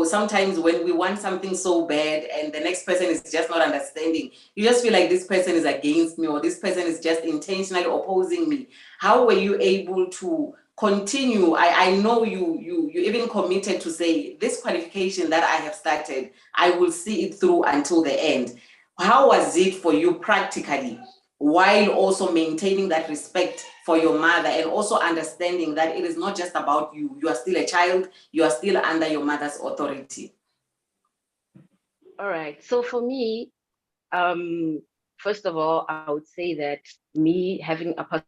Sometimes when we want something so bad and the next person is just not understanding, you just feel like this person is against me, or this person is just intentionally opposing me. How were you able to continue? I know you even committed to say, this qualification that I have started, I will see it through until the end. How was it for you practically, while also maintaining that respect for your mother and also understanding that it is not just about you? You are still a child, you are still under your mother's authority. All right. So for me, first of all, I would say that me having a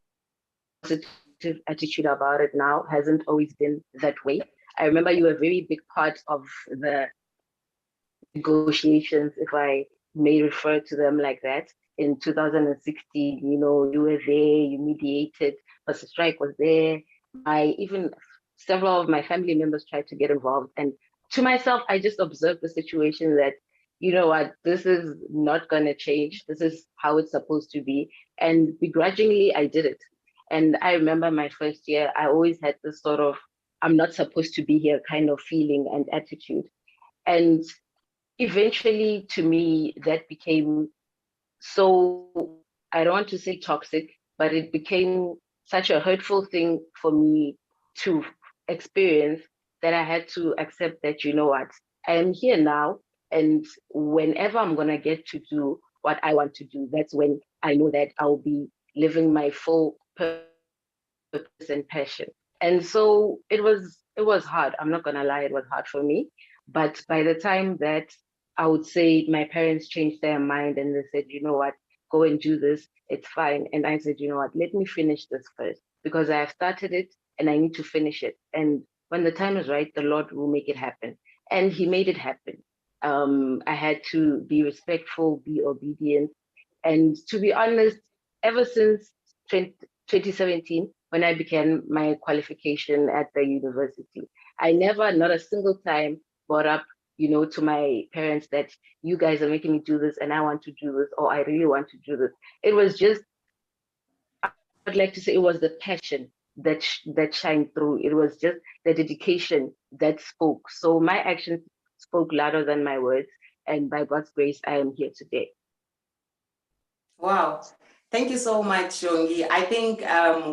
positive attitude about it now hasn't always been that way. I remember you were a very big part of the negotiations, if I may refer to them like that. In 2016, you were there, you mediated, but the strike was there. Even several of my family members tried to get involved. And to myself, I just observed the situation that, what, this is not going to change. This is how it's supposed to be. And begrudgingly, I did it. And I remember my first year, I always had this sort of, I'm not supposed to be here kind of feeling and attitude. And eventually, to me, that became so, I don't want to say toxic, but it became such a hurtful thing for me to experience, that I had to accept that, what, I am here now. And whenever I'm going to get to do what I want to do, that's when I know that I'll be living my full purpose and passion. And so it was hard. I'm not going to lie, it was hard for me. But by the time that I would say my parents changed their mind and they said, what, go and do this, it's fine. And I said, what, let me finish this first, because I have started it and I need to finish it. And when the time is right, the Lord will make it happen. And He made it happen. I had to be respectful, be obedient. And to be honest, ever since 2017, when I began my qualification at the university, I never, not a single time, brought up, to my parents that you guys are making me do this and I want to do this, or I really want to do this. It was just, I'd like to say, it was the passion that shined through. It was just the dedication that spoke. So my actions spoke louder than my words. And by God's grace, I am here today. Wow. Thank you so much, Shongi. I think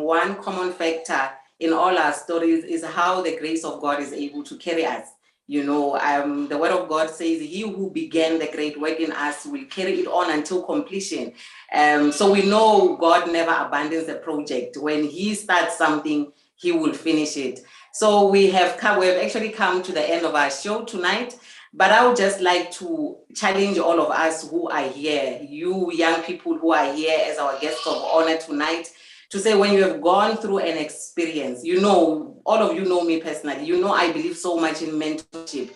one common factor in all our stories is how the grace of God is able to carry us. The word of God says, he who began the great work in us will carry it on until completion. So we know God never abandons a project. When He starts something, He will finish it. So we have actually come to the end of our show tonight. But I would just like to challenge all of us who are here, you young people who are here as our guests of honor tonight, to say, when you have gone through an experience, all of you know me personally, I believe so much in mentorship.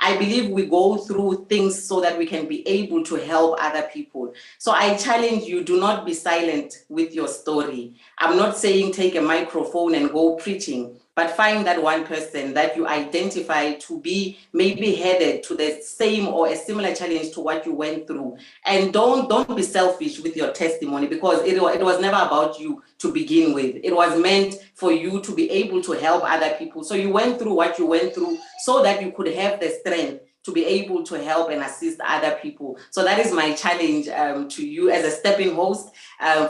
I believe we go through things so that we can be able to help other people. So I challenge you, do not be silent with your story. I'm not saying take a microphone and go preaching, but find that one person that you identify to be maybe headed to the same or a similar challenge to what you went through. And don't be selfish with your testimony, because it was never about you to begin with. It was meant for you to be able to help other people. So you went through what you went through so that you could have the strength to be able to help and assist other people. So that is my challenge to you as a stepping host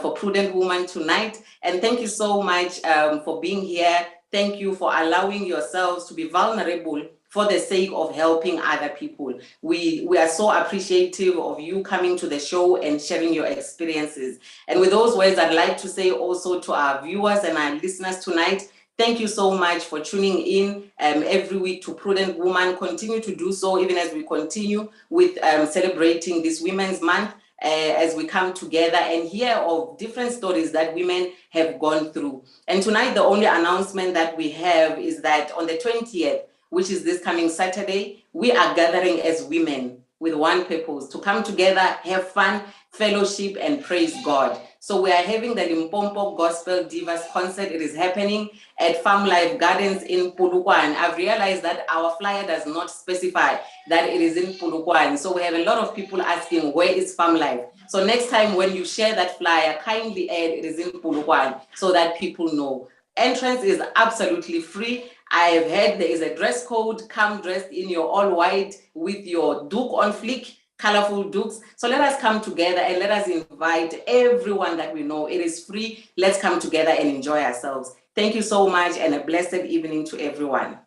for Prudent Woman tonight. And thank you so much for being here. Thank you for allowing yourselves to be vulnerable for the sake of helping other people. We are so appreciative of you coming to the show and sharing your experiences. And with those words, I'd like to say also to our viewers and our listeners tonight, thank you so much for tuning in every week to Prudent Woman. Continue to do so even as we continue with celebrating this Women's Month. As we come together and hear of different stories that women have gone through. And tonight, the only announcement that we have is that on the 20th, which is this coming Saturday, we are gathering as women with one purpose, to come together, have fun, fellowship, and praise God. So we are having the Limpopo Gospel Divas concert. It is happening at Farm Life Gardens in Polokwane. I've realized that our flyer does not specify that it is in Polokwane. So we have a lot of people asking, where is Farm Life? So next time when you share that flyer, kindly add it is in Polokwane so that people know. Entrance is absolutely free. I have heard there is a dress code. Come dressed in your all white with your duke on flick, colorful dukes. So let us come together and let us invite everyone that we know. It is free. Let's come together and enjoy ourselves. Thank you so much and a blessed evening to everyone.